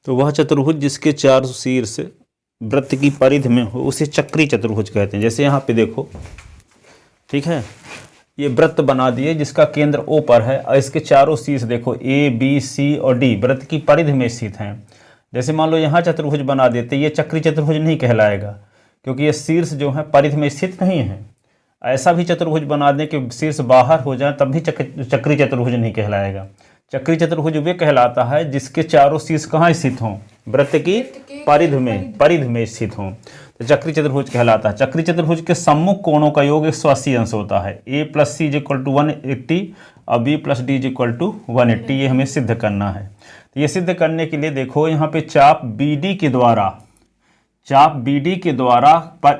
तो वह चतुर्भुज जिसके चार शीर्ष वृत्त की परिधि में हो उसे चक्री चतुर्भुज कहते हैं। जैसे यहाँ पे देखो, ठीक है, ये वृत्त बना दिए जिसका केंद्र O पर है और इसके चारों शीर्ष देखो A, B, C और D वृत्त की परिधि में स्थित हैं। जैसे मान लो यहाँ चतुर्भुज बना देते, ये चक्री चतुर्भुज नहीं कहलाएगा क्योंकि ये शीर्ष जो है परिधि में स्थित नहीं है। ऐसा भी चतुर्भुज बना दें कि शीर्ष बाहर हो जाए तब भी चक्री चतुर्भुज नहीं कहलाएगा। चक्री चतुर्भुज वे कहलाता है जिसके चारों शीर्ष कहाँ स्थित हों, वृत्त की परिधि में स्थित हों, तो चक्री चतुर्भुज कहलाता है। चक्री चतुर्भुज के सम्मुख कोणों का योग 180 अंश होता है। A + C = 180 और B + D = 180। ये हमें सिद्ध करना है। तो ये सिद्ध करने के लिए देखो यहाँ पे चाप BD के द्वारा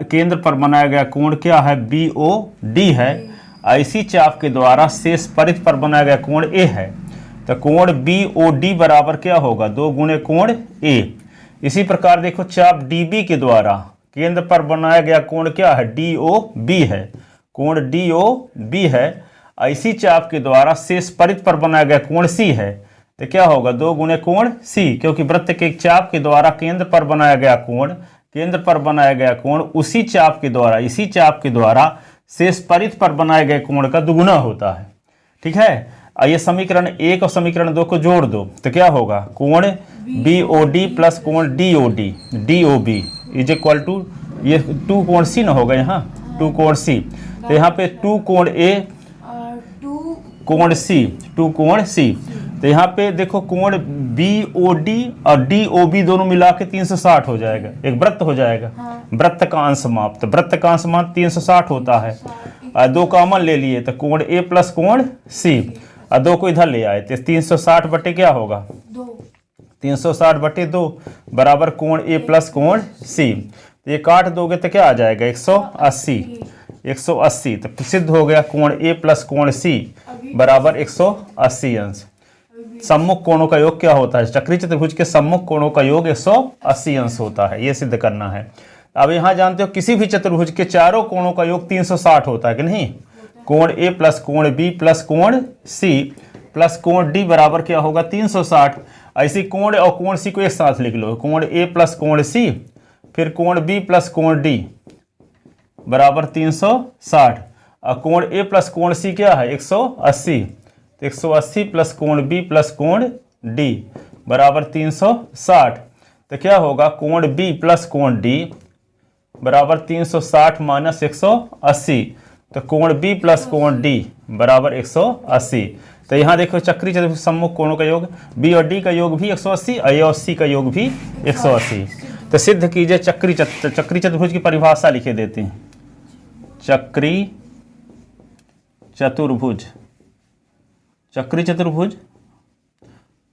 केंद्र पर बनाया गया कोण क्या है, BOD है। ऐसी चाप के द्वारा शेष परिधि पर बनाया गया कोण A है। तो कोण BOD बराबर क्या होगा, 2 गुणे कोण A। इसी प्रकार देखो चाप DB के द्वारा केंद्र पर बनाया गया कोण क्या है, DOB है। कोण DOB है। ऐसी चाप के द्वारा शेष परिधि पर बनाया गया कोण C है। तो क्या होगा, 2 गुणे कोण C, क्योंकि वृत्त के चाप के द्वारा केंद्र पर बनाया गया कोण उसी चाप के द्वारा, इसी चाप के द्वारा शेष परिधि पर बनाए गए कोण का दुगुना होता है। ठीक है, ये समीकरण 1 और समीकरण 2 को जोड़ दो तो क्या होगा, कोण BOD प्लस कोण DOB इज इक्वल टू, ये 2 कोण C ना होगा यहाँ, 2 कोण C। तो यहाँ पे 2 कोण A, 2 कोण C। तो यहाँ पे देखो कोण BOD और DOB दोनों मिला के 360 हो जाएगा, एक वृत्त हो जाएगा। वृत्त का अंश माप, तो वृत्त का अंश माप 360 होता है। 2 कॉमन ले लिए तो कोण A प्लस कोण C, और 2 को इधर ले आए तो 360 बटे क्या होगा, 360 बटे 2 बराबर कोण A प्लस कोण C। तो ये काट दोगे तो क्या आ जाएगा, 180। तो सिद्ध हो गया कोण A प्लस कोण C बराबर 180 अंश। सम्मुख कोणों का योग क्या होता है, चक्री चतुर्भुज के सम्मुख कोणों का योग 180 अंश होता है। ये सिद्ध करना है। अब यहाँ जानते हो किसी भी चतुर्भुज के चारों कोणों का योग 360 होता है कि नहीं। कोण A प्लस कोण B प्लस कोण C प्लस कोण D बराबर क्या होगा, 360। ऐसी कोण और कोण C को एक साथ लिख लो, कोण A प्लस कोण C फिर कोण B प्लस कोण D बराबर 360, और कोण A प्लस कोण C क्या है, 180। तो 180 प्लस कोण B प्लस कोण D बराबर 360। तो क्या होगा, कोण B प्लस कोण D बराबर 360 माइनस 180। तो कोण B प्लस कोण D बराबर 180। तो यहाँ देखो चक्री चतुर्भुज सम्मुख कोणों का योग B और D का योग भी 180 और A और C का योग भी 180। तो सिद्ध कीजिए चक्री चतुर्भुज की परिभाषा लिखे देते हैं। चक्री चतुर्भुज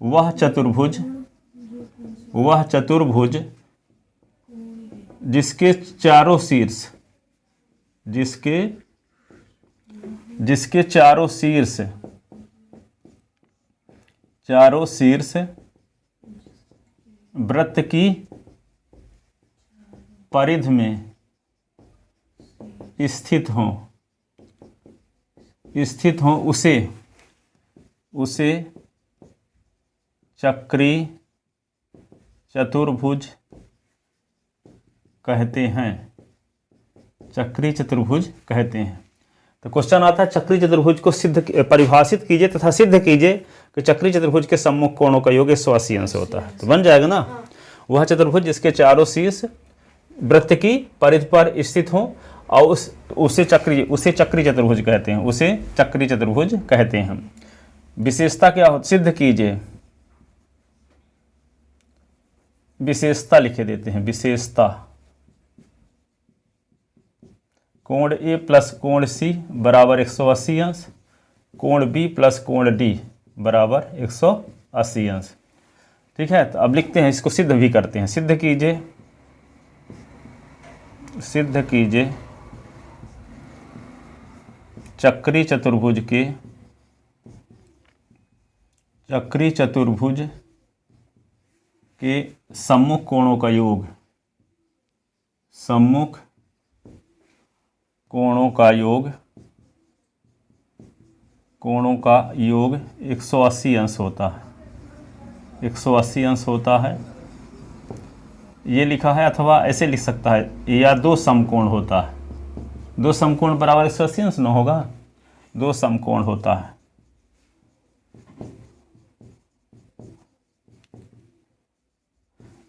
वह चतुर्भुज जिसके चारों शीर्ष वृत्त की परिधि में स्थित हों उसे चक्री चतुर्भुज कहते हैं। तो क्वेश्चन आता है चक्री चतुर्भुज को परिभाषित कीजिए तथा सिद्ध कीजिए कि चक्री चतुर्भुज के सम्मुख कोणों का योग 180 अंश होता है। तो बन जाएगा ना, वह चतुर्भुज जिसके चारों शीर्ष वृत्त की परिधि पर स्थित हो और उसे चक्री चतुर्भुज कहते हैं। विशेषता क्या हो, सिद्ध कीजिए। विशेषता लिखे देते हैं। विशेषता कोण A प्लस कोण C बराबर 180 अंश, कोण B प्लस कोण D बराबर 180 अंश। ठीक है, तो अब लिखते हैं, इसको सिद्ध भी करते हैं। सिद्ध कीजिए चक्री चतुर्भुज के सम्मुख कोणों का योग 180 अंश होता है। ये लिखा है, अथवा ऐसे लिख सकता है, या दो समकोण होता है। दो समकोण बराबर 180 अंश न होगा, दो समकोण होता है।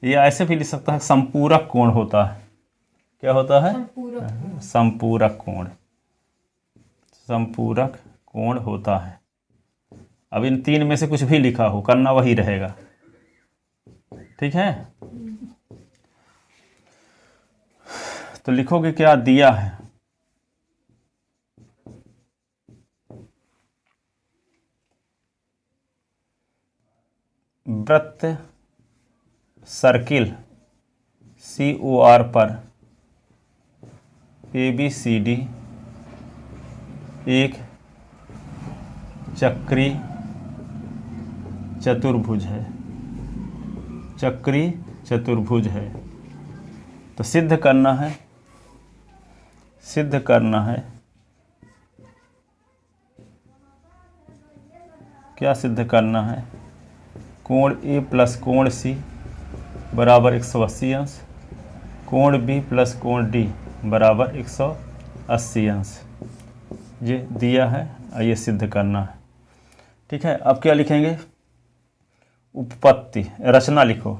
या ऐसे भी लिख सकता है, संपूरक कोण होता है। क्या होता है? संपूरक कोण। संपूरक कोण होता है। अब इन तीन में से कुछ भी लिखा हो, करना वही रहेगा। ठीक है, तो लिखोगे क्या दिया है? वृत्त सर्किल COR पर ABCD एक चक्री चतुर्भुज है। चक्री चतुर्भुज है। तो सिद्ध करना है, सिद्ध करना है। क्या सिद्ध करना है? कोण A प्लस कोण C बराबर 180 अंश, कोण B प्लस कोण D बराबर 180 अंश। ये दिया है और ये सिद्ध करना है। ठीक है, अब क्या लिखेंगे? उपपत्ति, रचना लिखो।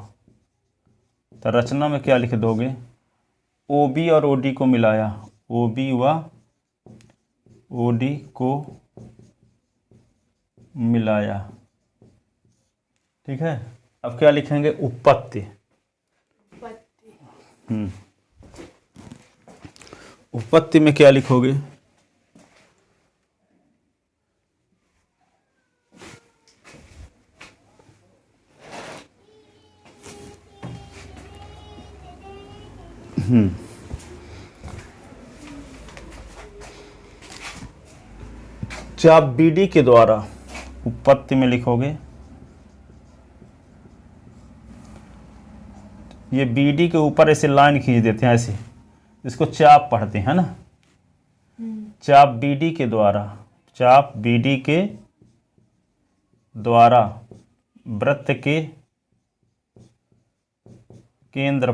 तो रचना में क्या लिख दोगे? OB और OD को मिलाया, OB व OD को मिलाया। ठीक है, अब क्या लिखेंगे? उपपत्ति। उपपत्ति में क्या लिखोगे? चाप BD के द्वारा, उपपत्ति में लिखोगे, ये BD के ऊपर ऐसे लाइन खींच देते हैं, ऐसे, इसको चाप पढ़ते हैं ना। चाप BD के द्वारा, चाप BD के द्वारा वृत्त के केंद्र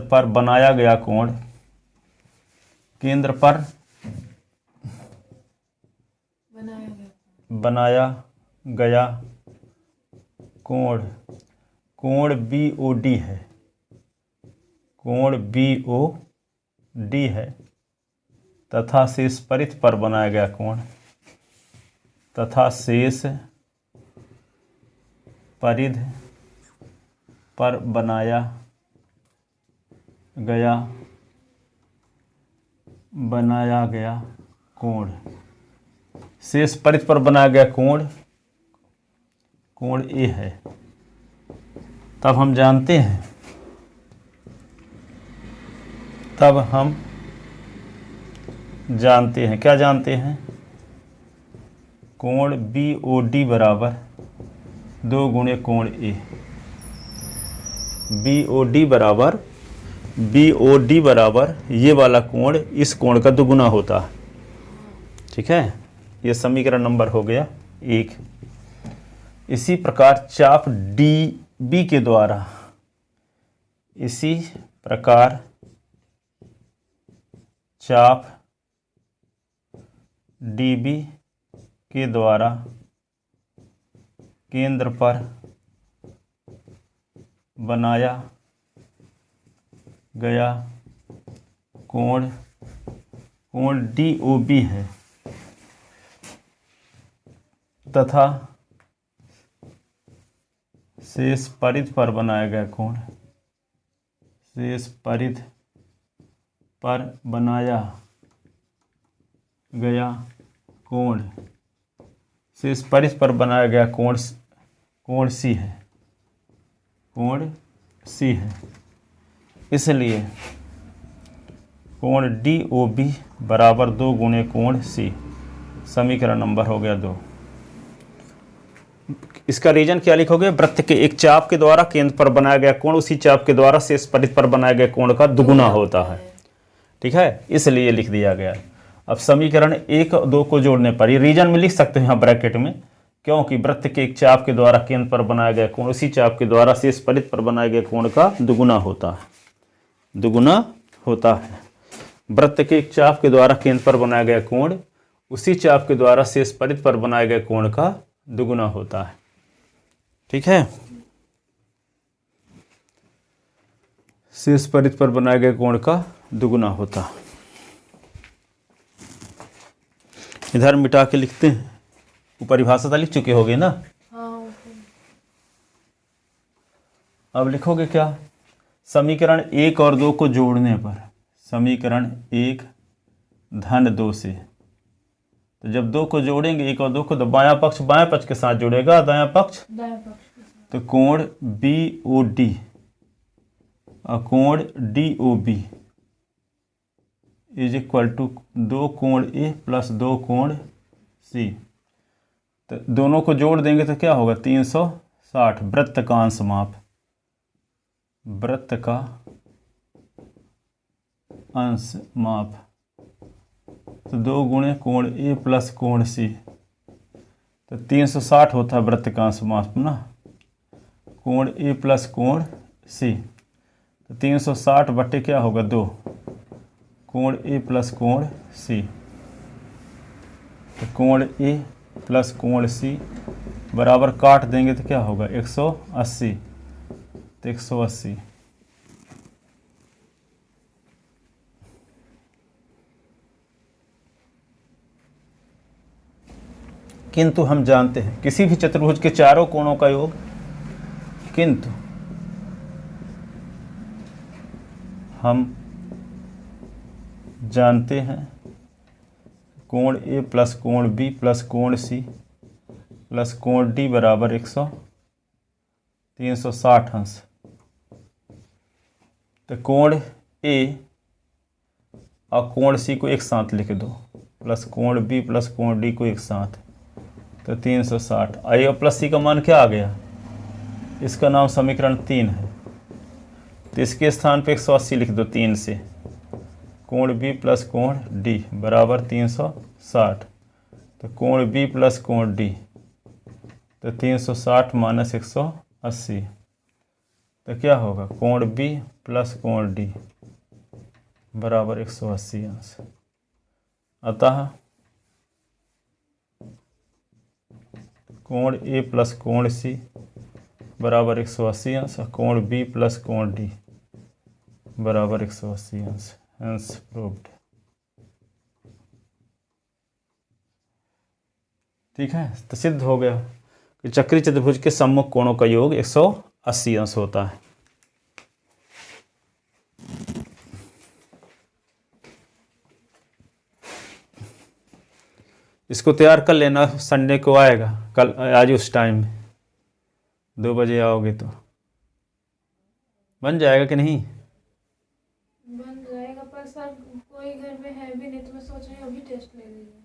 पर बनाया गया कोण, केंद्र पर बनाया गया कोण, कोण BOD है। कोण BOD है तथा शेष परिध पर बनाया गया कोण, तथा शेष परिध पर बनाया गया कोण, शेष परिध पर बनाया गया कोण, कोण A है। तब हम जानते हैं, तब हम जानते हैं, क्या जानते हैं? कोण BOD बराबर 2 गुणे कोण A। BOD बराबर ये वाला कोण इस कोण का दुगुना होता है। ठीक है, ये समीकरण नंबर हो गया 1। इसी प्रकार चाप DB के द्वारा, इसी प्रकार चाप DB के द्वारा केंद्र पर बनाया गया कोण, कोण DOB है तथा शेष परिध पर बनाया गया कोण, शेष परिध पर बनाया गया कोण, शेष परिध पर बनाया गया कोण, कोण C है, कोण C है। इसलिए कोण DOB बराबर 2 गुणे कोण C। समीकरण नंबर हो गया 2। इसका रीजन क्या लिखोगे? वृत्त के एक चाप के द्वारा केंद्र पर बनाया गया कोण उसी चाप के द्वारा शेष परिध पर बनाए गए कोण का दुगुना होता है। ठीक है, इसलिए लिख दिया गया। अब समीकरण 1 और 2 को जोड़ने पर, ये रीजन में लिख सकते हैं यहाँ ब्रैकेट में, क्योंकि वृत्त के एक चाप के द्वारा केंद्र पर बनाया गया कोण उसी चाप के द्वारा शेष परिध पर बनाए गए कोण का दुगुना होता है। दुगुना होता है। वृत्त के एक चाप के द्वारा केंद्र पर बनाया गया कोण उसी चाप के द्वारा शेष परिध पर बनाए गए कोण का दुगुना होता है। ठीक है, शेष परिध पर बनाए गए कोण का दुगुना होता है। इधर मिटा के लिखते हैं। वो परिभाषा तो लिख चुके होगे ना। हाँ। अब लिखोगे क्या? समीकरण 1 और 2 को जोड़ने पर, समीकरण 1 धन 2 से, तो जब 2 को जोड़ेंगे 1 और 2 को, तो बायां पक्ष के साथ जुड़ेगा, दायां पक्ष दायां पक्ष के साथ। तो कोण BOD और कोण DOB इज इक्वल टू 2 कोण A प्लस 2 कोण C। तो दोनों को जोड़ देंगे तो क्या होगा? 360। वृत्त का अंश माप, वृत्त का अंश माप, तो 2 गुणे कोण A प्लस कोण C, तो 360 होता है वृत्त का अंश माप ना, कोण A प्लस कोण C। तो 360 बटे क्या होगा? 2 कोण A प्लस कोण C। तो कोण A प्लस कोण C बराबर काट देंगे तो क्या होगा? 180। तो 180। किंतु हम जानते हैं किसी भी चतुर्भुज के चारों कोणों का योग, किंतु हम जानते हैं कोण A प्लस कोण B प्लस कोण C प्लस कोण D बराबर 360 अंश। तो कोण A और कोण C को एक साथ लिख दो, प्लस कोण B प्लस कोण D को एक साथ, तो 360। A और प्लस C का मान क्या आ गया? इसका नाम समीकरण 3 है। तो इसके स्थान पे 180 लिख दो 3 से। कोण B प्लस कोण D बराबर 360। तो कोण B प्लस कोण D, तो 360 माइनस 180, तो क्या होगा? कोण B प्लस कोण D बराबर 180 अंश। अतः कोण A प्लस कोण C बराबर 180 अंश, कोण B प्लस कोण D बराबर 180 अंश। Hence proved। ठीक है, तो सिद्ध हो गया कि चक्रीय चतुर्भुज के सम्मुख कोणों का योग 180 अंश होता है। इसको तैयार कर लेना, संडे को आएगा, कल आज उस टाइम में 2 बजे आओगे तो बन जाएगा कि नहीं? बन जाएगा, पर सर कोई घर में है भी नहीं, तो मैं सोच रही हूँ अभी टेस्ट ले लीजिए।